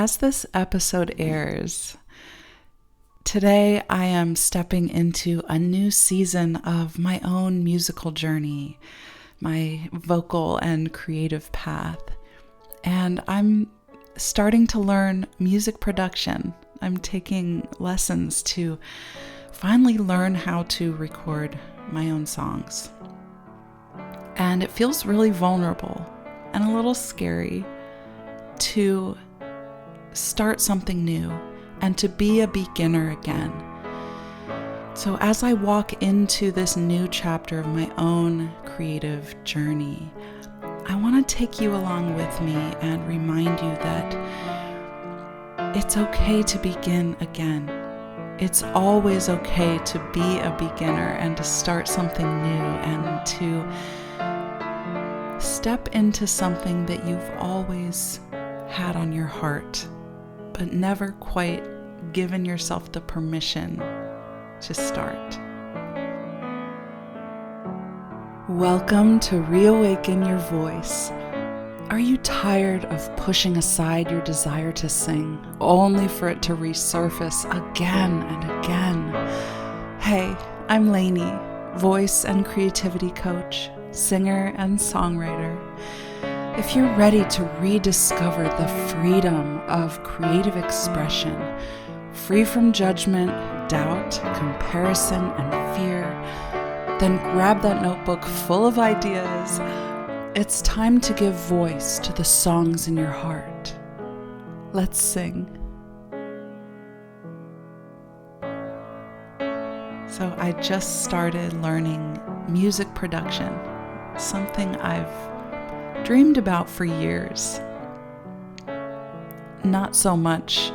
as this episode airs, today I am stepping into a new season of my own musical journey, my vocal and creative path. And I'm starting to learn music production. I'm taking lessons to finally learn how to record my own songs. And it feels really vulnerable and a little scary to start something new and to be a beginner again. So as I walk into this new chapter of my own creative journey, I want to take you along with me and remind you that it's okay to begin again. It's always okay to be a beginner and to start something new and to step into something that you've always had on your heart, but never quite given yourself the permission to start. Welcome to Reawaken Your Voice. Are you tired of pushing aside your desire to sing, only for it to resurface again and again? Hey, I'm Lainey, voice and creativity coach, singer and songwriter. If you're ready to rediscover the freedom of creative expression, free from judgment, doubt, comparison, and fear, then grab that notebook full of ideas. It's time to give voice to the songs in your heart. Let's sing. So I just started learning music production, something I've dreamed about for years. Not so much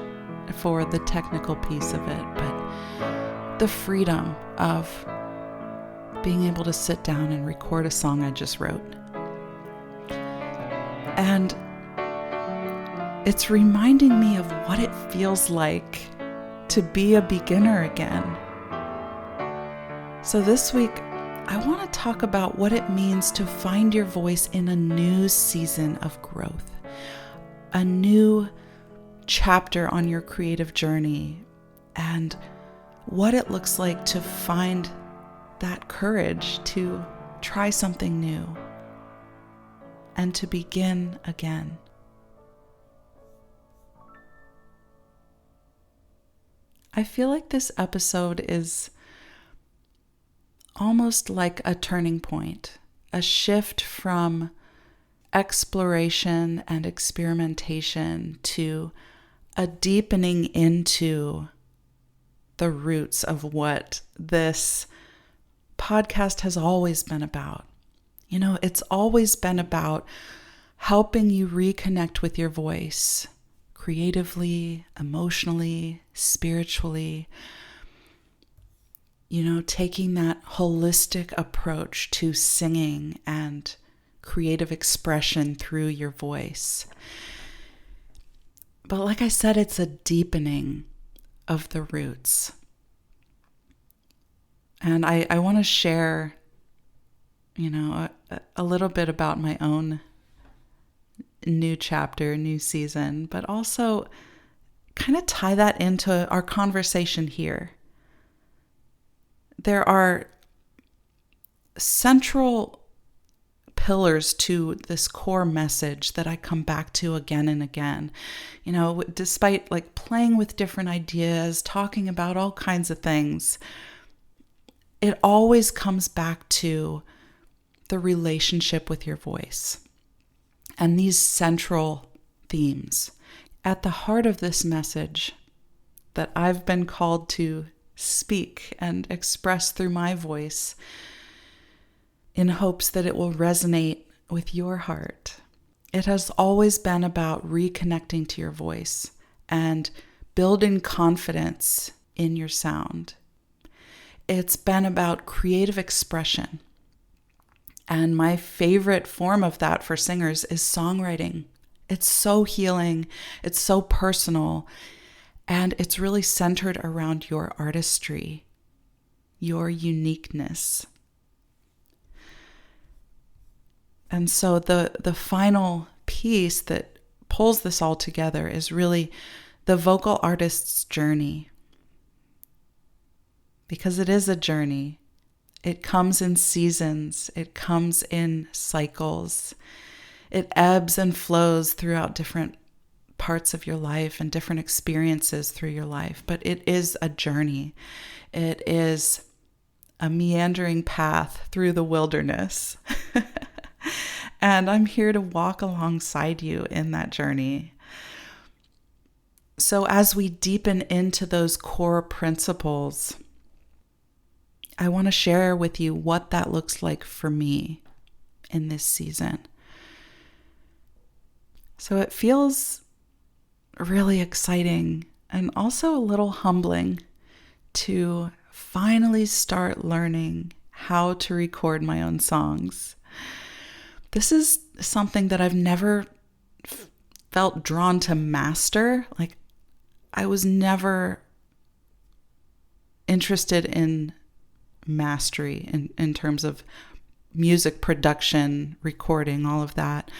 for the technical piece of it, but the freedom of being able to sit down and record a song I just wrote. And it's reminding me of what it feels like to be a beginner again. So this week, I want to talk about what it means to find your voice in a new season of growth, a new chapter on your creative journey, and what it looks like to find that courage to try something new and to begin again. I feel like this episode is almost like a turning point, a shift from exploration and experimentation to a deepening into the roots of what this podcast has always been about. You know, it's always been about helping you reconnect with your voice creatively, emotionally, spiritually. You know, taking that holistic approach to singing and creative expression through your voice. But like I said, it's a deepening of the roots. And I want to share, a little bit about my own new chapter, new season, but also kind of tie that into our conversation here. There are central pillars to this core message that I come back to again and again. You know, despite like playing with different ideas, talking about all kinds of things, it always comes back to the relationship with your voice and these central themes. At the heart of this message that I've been called to speak and express through my voice in hopes that it will resonate with your heart. It has always been about reconnecting to your voice and building confidence in your sound. It's been about creative expression. And my favorite form of that for singers is songwriting. It's so healing, it's so personal, and it's really centered around your artistry, your uniqueness. And so the final piece that pulls this all together is really the vocal artist's journey. Because it is a journey. It comes in seasons. It comes in cycles. It ebbs and flows throughout different parts of your life and different experiences through your life. But it is a journey. It is a meandering path through the wilderness. And I'm here to walk alongside you in that journey. So as we deepen into those core principles, I want to share with you what that looks like for me in this season. So it feels really exciting and also a little humbling to finally start learning how to record my own songs. This is something that I've never felt drawn to master. Like, I was never interested in mastery in terms of music production, recording, all of that.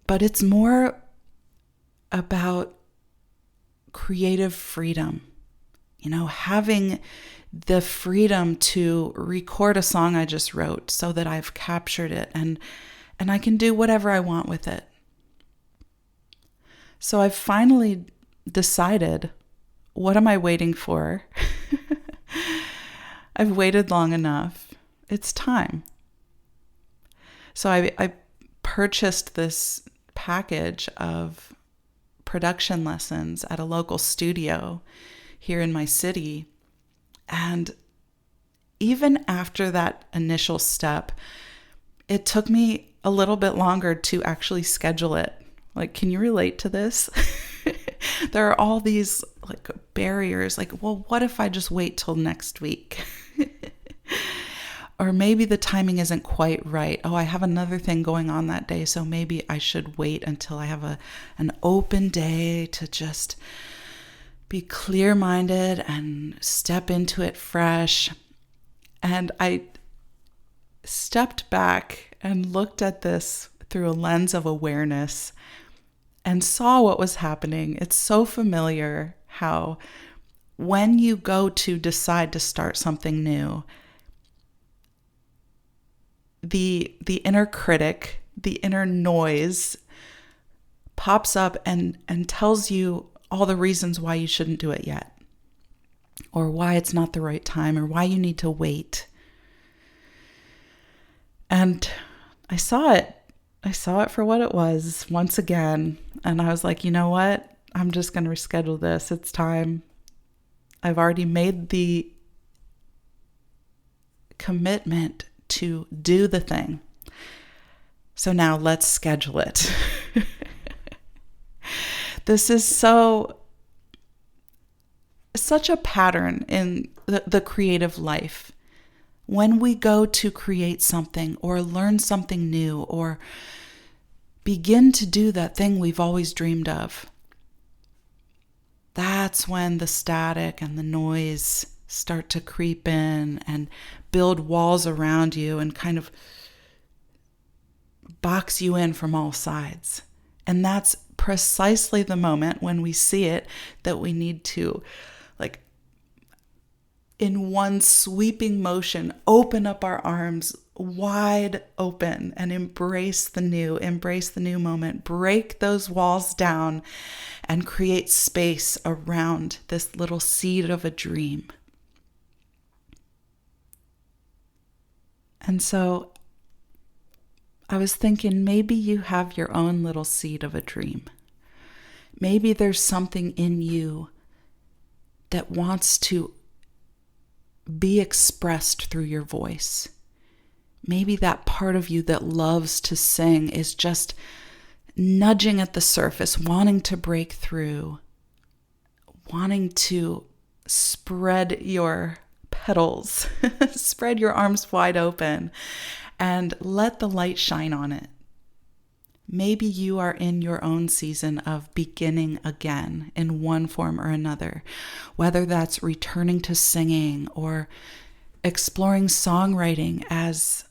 But it's more about creative freedom. You know, having the freedom to record a song I just wrote so that I've captured it and I can do whatever I want with it. So I've finally decided, what am I waiting for? I've waited long enough. It's time. So I purchased this package of production lessons at a local studio here in my city. And even after that initial step, it took me a little bit longer to actually schedule it. Like, can you relate to this? There are all these like barriers, like, well, what if I just wait till next week? Or maybe the timing isn't quite right. Oh, I have another thing going on that day, so maybe I should wait until I have an open day to just be clear-minded and step into it fresh. And I stepped back and looked at this through a lens of awareness and saw what was happening. It's so familiar how when you go to decide to start something new, the inner critic, the inner noise pops up and tells you all the reasons why you shouldn't do it yet, or why it's not the right time, or why you need to wait. And I saw it. I saw it for what it was once again. And I was like, you know what? I'm just going to reschedule this. It's time. I've already made the commitment to do the thing. So now let's schedule it. This is such a pattern in the creative life. When we go to create something or learn something new or begin to do that thing we've always dreamed of, that's when the static and the noise start to creep in and build walls around you and kind of box you in from all sides. And that's precisely the moment when we see it that we need to, like, in one sweeping motion, open up our arms wide open and embrace the new moment, break those walls down and create space around this little seed of a dream. And so I was thinking, maybe you have your own little seed of a dream. Maybe there's something in you that wants to be expressed through your voice. Maybe that part of you that loves to sing is just nudging at the surface, wanting to break through, wanting to spread your petals, spread your arms wide open, and let the light shine on it. Maybe you are in your own season of beginning again in one form or another, whether that's returning to singing or exploring songwriting as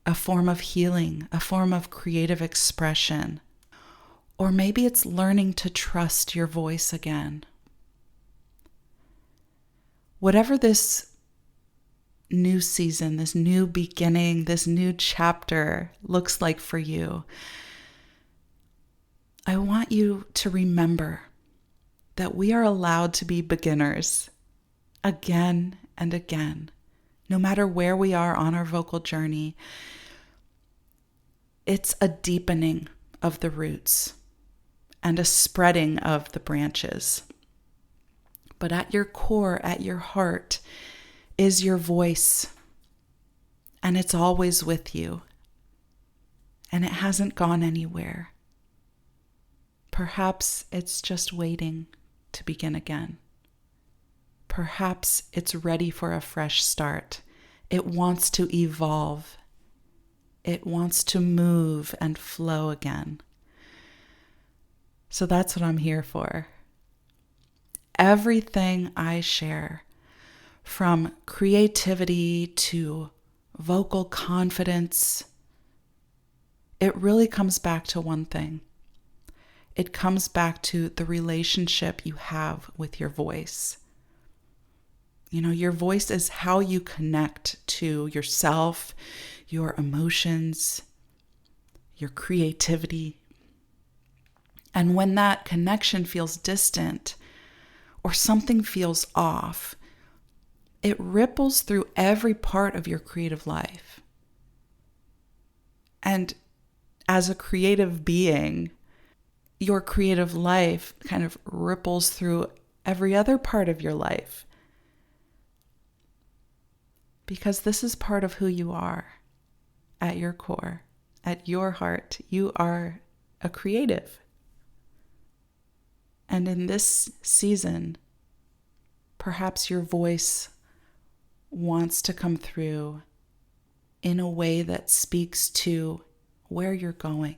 a form of healing, a form of creative expression, Or maybe it's learning to trust your voice again. Whatever this new season, this new beginning, this new chapter looks like for you, I want you to remember that we are allowed to be beginners again and again, no matter where we are on our vocal journey. It's a deepening of the roots and a spreading of the branches. But at your core, at your heart, is your voice. And it's always with you. And it hasn't gone anywhere. Perhaps it's just waiting to begin again. Perhaps it's ready for a fresh start. It wants to evolve. It wants to move and flow again. So that's what I'm here for. Everything I share, from creativity to vocal confidence, it really comes back to one thing. It comes back to the relationship you have with your voice. You know, your voice is how you connect to yourself, your emotions, your creativity. And when that connection feels distant or something feels off, it ripples through every part of your creative life. And as a creative being, your creative life kind of ripples through every other part of your life. Because this is part of who you are at your core, at your heart. You are a creative. And in this season, perhaps your voice wants to come through in a way that speaks to where you're going.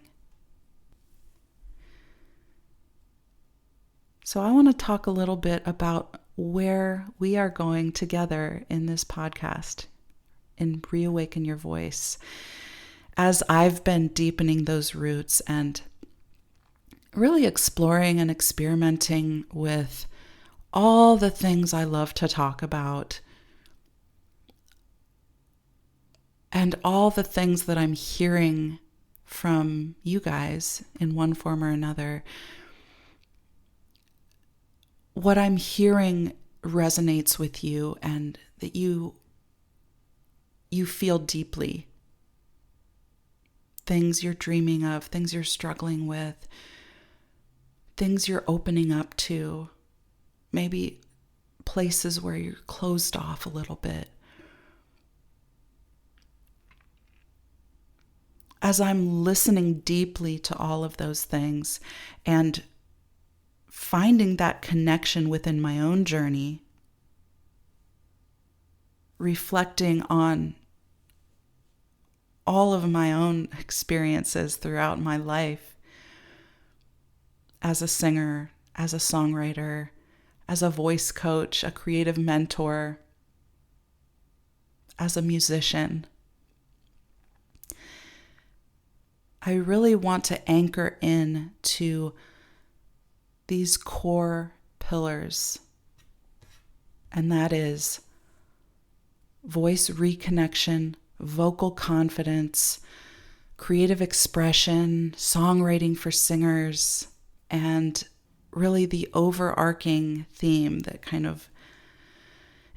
So I want to talk a little bit about where we are going together in this podcast, in Reawaken Your Voice, as I've been deepening those roots and really exploring and experimenting with all the things I love to talk about and all the things that I'm hearing from you guys in one form or another. What I'm hearing resonates with you and that you feel deeply. Things you're dreaming of, things you're struggling with, things you're opening up to, maybe places where you're closed off a little bit. As I'm listening deeply to all of those things and finding that connection within my own journey, reflecting on all of my own experiences throughout my life as a singer, as a songwriter, as a voice coach, a creative mentor, as a musician. I really want to anchor in to these core pillars, and that is voice reconnection, vocal confidence, creative expression, songwriting for singers, and really the overarching theme that kind of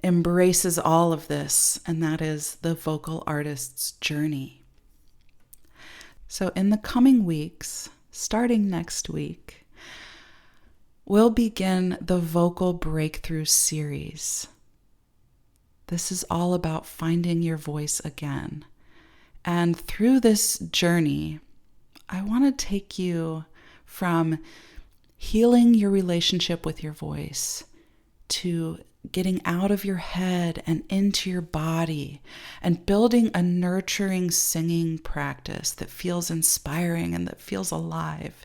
embraces all of this, and that is the vocal artist's journey. So in the coming weeks, starting next week, we'll begin the Vocal Breakthrough series. This is all about finding your voice again. And through this journey, I want to take you from healing your relationship with your voice to getting out of your head and into your body and building a nurturing singing practice that feels inspiring and that feels alive.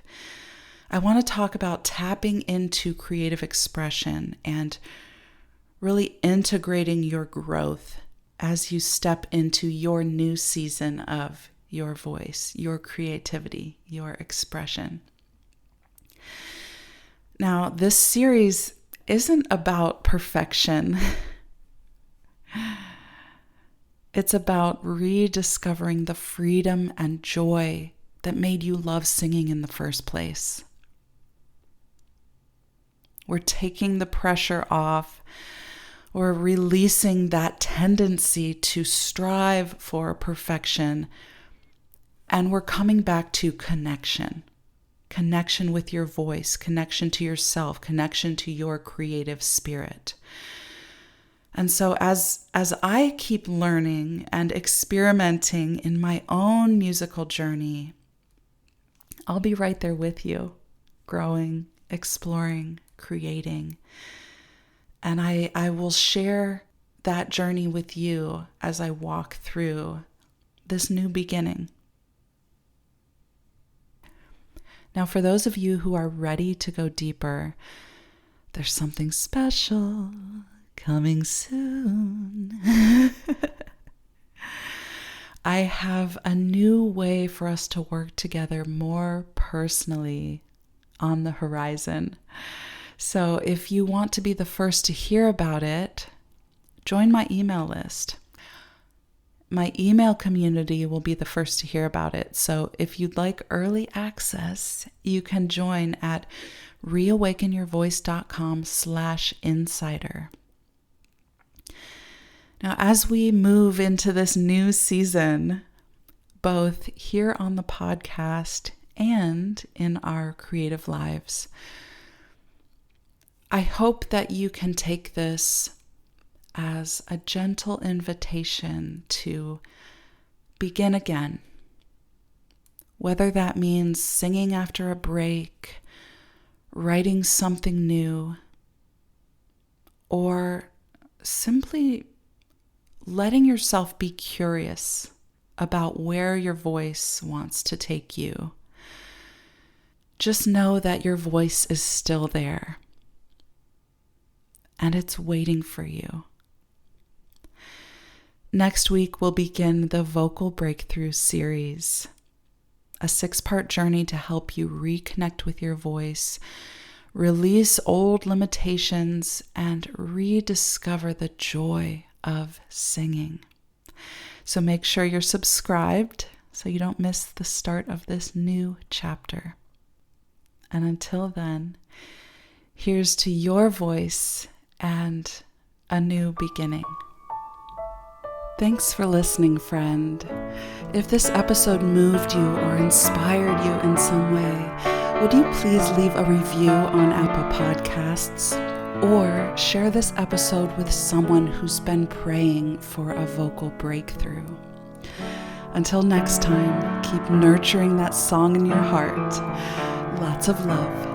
I want to talk about tapping into creative expression and really integrating your growth as you step into your new season of your voice, your creativity, your expression. Now, this series isn't about perfection. It's about rediscovering the freedom and joy that made you love singing in the first place. We're taking the pressure off. We're releasing that tendency to strive for perfection. And we're coming back to connection. Connection with your voice, connection to yourself, connection to your creative spirit. And so as I keep learning and experimenting in my own musical journey, I'll be right there with you, growing, exploring, creating. And I will share that journey with you as I walk through this new beginning. Now, for those of you who are ready to go deeper, there's something special coming soon. I have a new way for us to work together more personally on the horizon. So if you want to be the first to hear about it, join my email list. My email community will be the first to hear about it. So if you'd like early access, you can join at reawakenyourvoice.com/insider. Now, as we move into this new season, both here on the podcast and in our creative lives, I hope that you can take this as a gentle invitation to begin again. Whether that means singing after a break, writing something new, or simply letting yourself be curious about where your voice wants to take you. Just know that your voice is still there, and it's waiting for you. Next week, we'll begin the Vocal Breakthrough series, a 6-part journey to help you reconnect with your voice, release old limitations, and rediscover the joy of singing. So make sure you're subscribed so you don't miss the start of this new chapter. And until then, here's to your voice and a new beginning. Thanks for listening, friend. If this episode moved you or inspired you in some way, would you please leave a review on Apple Podcasts or share this episode with someone who's been praying for a vocal breakthrough? Until next time, keep nurturing that song in your heart. Lots of love.